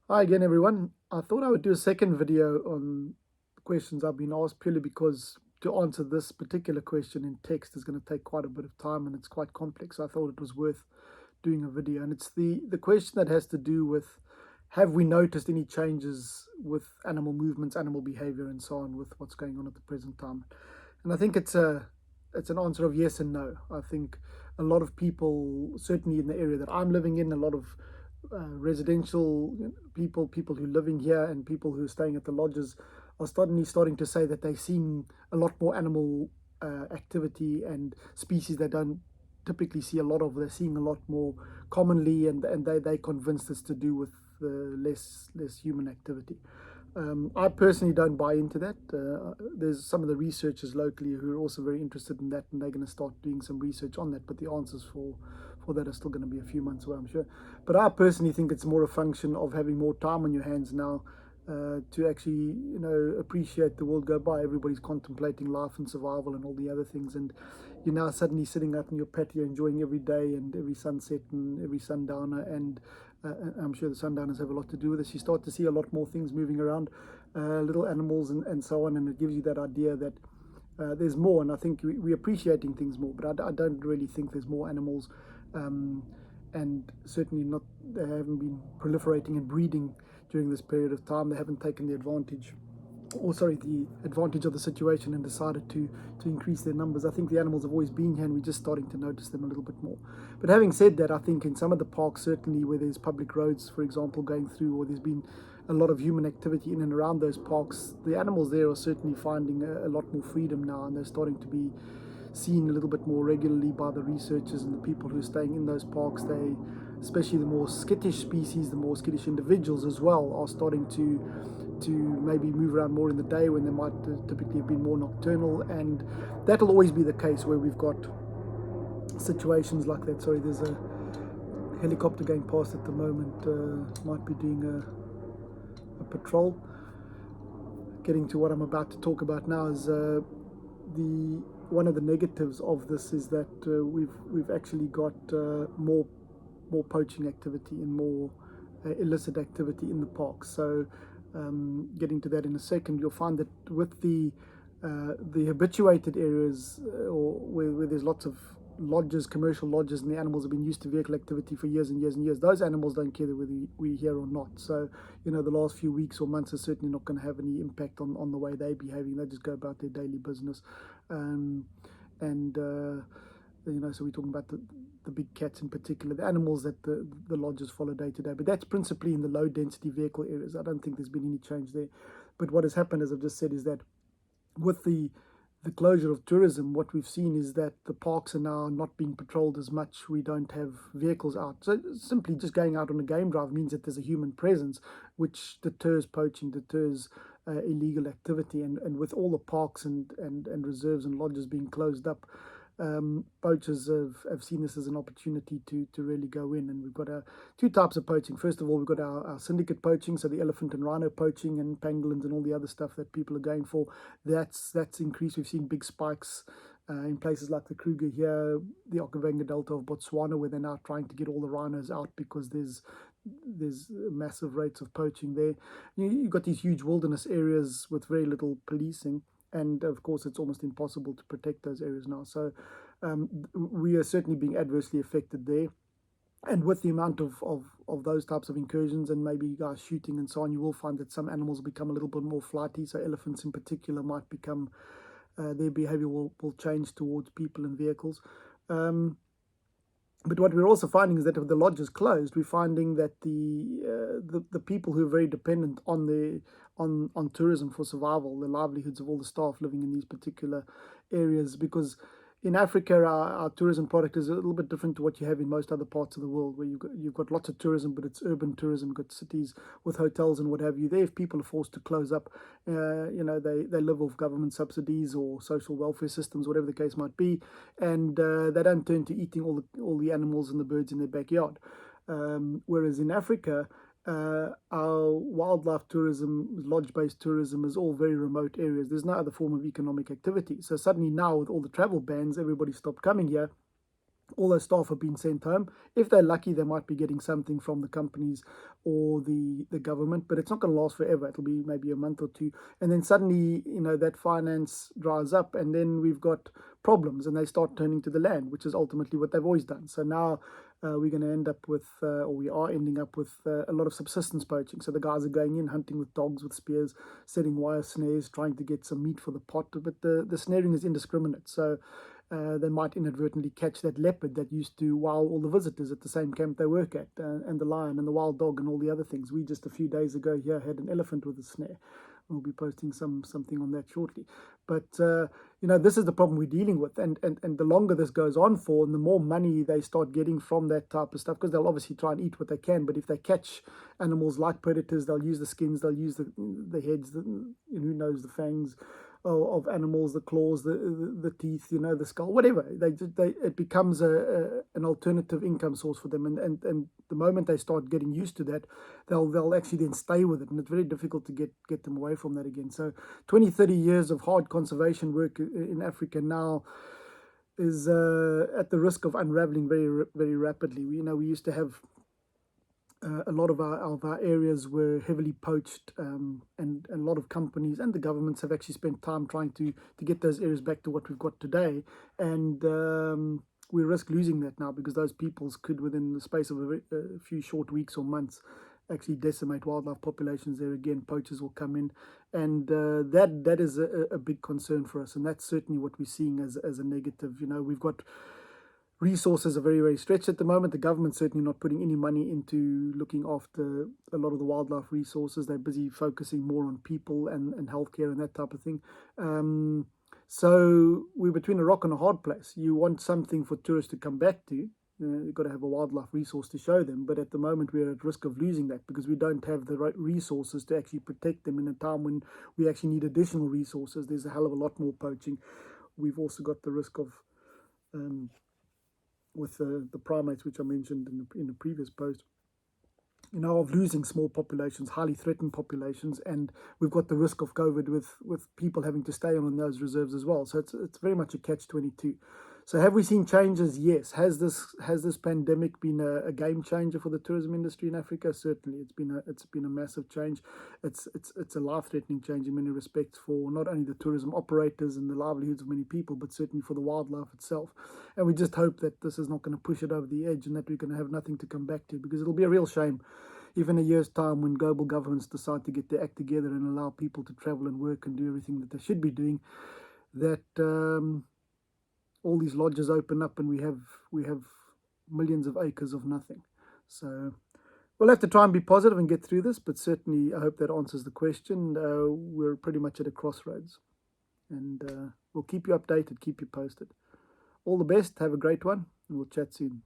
Hi again, everyone. I thought I would do a second video on questions I've been asked purely because to answer this particular question in text is going to take quite a bit of time and it's quite complex. So I thought it was worth doing a video. And it's the question that has to do with, have we noticed any changes with animal movements, animal behavior, and so on with what's going on at the present time? And I think it's an answer of yes and no. I think a lot of people, certainly in the area that I'm living in, a lot of residential people who are living here and people who are staying at the lodges are starting to say that they're seeing a lot more animal activity and species they don't typically see a lot of. They're seeing a lot more commonly, and they convinced it's to do with less human activity. I personally don't buy into that. There's some of the researchers locally who are also very interested in that, and they're going to start doing some research on that. But the answers for that are still going to be a few months away, I'm sure. But I personally think it's more a function of having more time on your hands now to actually, appreciate the world go by. Everybody's contemplating life and survival and all the other things, and you're now suddenly sitting out in your patio enjoying every day and every sunset and every sundowner, and I'm sure the sundowners have a lot to do with this. You start to see a lot more things moving around, little animals and so on, and it gives you that idea that there's more. And I think we're appreciating things more, but I don't really think there's more animals, um, and certainly not. They haven't been proliferating and breeding during this period of time. They haven't taken the advantage of the situation and decided to increase their numbers. I think the animals have always been here, and we're just starting to notice them a little bit more. But having said that, I think in some of the parks, certainly where there's public roads, for example, going through, or there's been a lot of human activity in and around those parks, the animals there are certainly finding a lot more freedom now, and they're starting to be seen a little bit more regularly by the researchers and the people who are staying in those parks. They, especially the more skittish species, the more skittish individuals as well, are starting to maybe move around more in the day when they might typically have been more nocturnal, and that'll always be the case where we've got situations like that. Sorry, there's a helicopter going past at the moment. Might be doing a patrol. Getting to what I'm about to talk about now is the one of the negatives of this is that we've actually got more poaching activity and more illicit activity in the parks. So, getting to that in a second, you'll find that with the habituated areas, or where there's lots of lodges, commercial lodges, and the animals have been used to vehicle activity for years and years and years. Those animals don't care whether we're here or not. So, the last few weeks or months are certainly not going to have any impact on the way they're behaving. They just go about their daily business. Um, and so we're talking about the big cats in particular, the animals that the lodges follow day to day. But that's principally in the low density vehicle areas. I don't think there's been any change there. But what has happened, as I've just said, is that with the closure of tourism, what we've seen is that the parks are now not being patrolled as much. We don't have vehicles out. So simply just going out on a game drive means that there's a human presence, which deters poaching, deters illegal activity. And with all the parks and reserves and lodges being closed up, poachers have seen this as an opportunity to really go in. And we've got two types of poaching. First of all, we've got our syndicate poaching, so the elephant and rhino poaching and pangolins and all the other stuff that people are going for. That's increased. We've seen big spikes in places like the Kruger here, the Okavango Delta of Botswana, where they're now trying to get all the rhinos out because there's massive rates of poaching there. You've got these huge wilderness areas with very little policing, and of course it's almost impossible to protect those areas now. So we are certainly being adversely affected there. And with the amount of those types of incursions and maybe guys shooting and so on, you will find that some animals become a little bit more flighty. So elephants in particular might become, their behavior will change towards people and vehicles. But what we're also finding is that with the lodges closed, we're finding that the people who are very dependent on tourism for survival, the livelihoods of all the staff living in these particular areas, because in Africa, our tourism product is a little bit different to what you have in most other parts of the world, where you've got lots of tourism, but it's urban tourism. You've got cities with hotels and what have you. There, if people are forced to close up, they live off government subsidies or social welfare systems, whatever the case might be, and they don't turn to eating all the animals and the birds in their backyard. Whereas in Africa, our wildlife tourism, lodge-based tourism, is all very remote areas. There's no other form of economic activity. So suddenly now, with all the travel bans, everybody stopped coming here, all those staff have been sent home. If they're lucky, they might be getting something from the companies or the government, but it's not going to last forever. It'll be maybe a month or two, and then suddenly, that finance dries up, and then we've got problems, and they start turning to the land, which is ultimately what they've always done. So now we're going to end up with, or we are ending up with, a lot of subsistence poaching. So the guys are going in, hunting with dogs, with spears, setting wire snares, trying to get some meat for the pot, but the snaring is indiscriminate. So they might inadvertently catch that leopard that used to wow all the visitors at the same camp they work at, and the lion and the wild dog and all the other things. We just a few days ago here had an elephant with a snare. We'll be posting something on that shortly. But this is the problem we're dealing with, and the longer this goes on for, and the more money they start getting from that type of stuff, because they'll obviously try and eat what they can. But if they catch animals like predators, they'll use the skins, they'll use the heads, who knows, the fangs of animals, the claws, the teeth, the skull, whatever. It becomes an alternative income source for them, and the moment they start getting used to that, they'll actually then stay with it, and it's very difficult to get them away from that again. So 20, 30 years of hard conservation work in Africa now is at the risk of unraveling very, very rapidly. We used to have a lot of our areas were heavily poached, and a lot of companies and the governments have actually spent time trying to get those areas back to what we've got today. And we risk losing that now, because those peoples could, within the space of a few short weeks or months, actually decimate wildlife populations there again. Poachers will come in, and that is a big concern for us, and that's certainly what we're seeing as a negative. We've got resources are very, very stretched at the moment. The government's certainly not putting any money into looking after a lot of the wildlife resources. They're busy focusing more on people and healthcare and that type of thing. So we're between a rock and a hard place. You want something for tourists to come back to. You've got to have a wildlife resource to show them. But at the moment, we're at risk of losing that, because we don't have the right resources to actually protect them in a time when we actually need additional resources. There's a hell of a lot more poaching. We've also got the risk of with the primates, which I mentioned in the previous post, of losing small populations, highly threatened populations, and we've got the risk of COVID with people having to stay on those reserves as well. So it's very much a catch-22. So have we seen changes? Yes. Has this pandemic been a game changer for the tourism industry in Africa? Certainly, it's been a massive change. It's a life-threatening change in many respects for not only the tourism operators and the livelihoods of many people, but certainly for the wildlife itself. And we just hope that this is not going to push it over the edge, and that we're going to have nothing to come back to, because it'll be a real shame if in a year's time, when global governments decide to get their act together and allow people to travel and work and do everything that they should be doing, that all these lodges open up and we have millions of acres of nothing. So we'll have to try and be positive and get through this, but certainly I hope that answers the question. We're pretty much at a crossroads, and we'll keep you updated, keep you posted. All the best, have a great one, and we'll chat soon.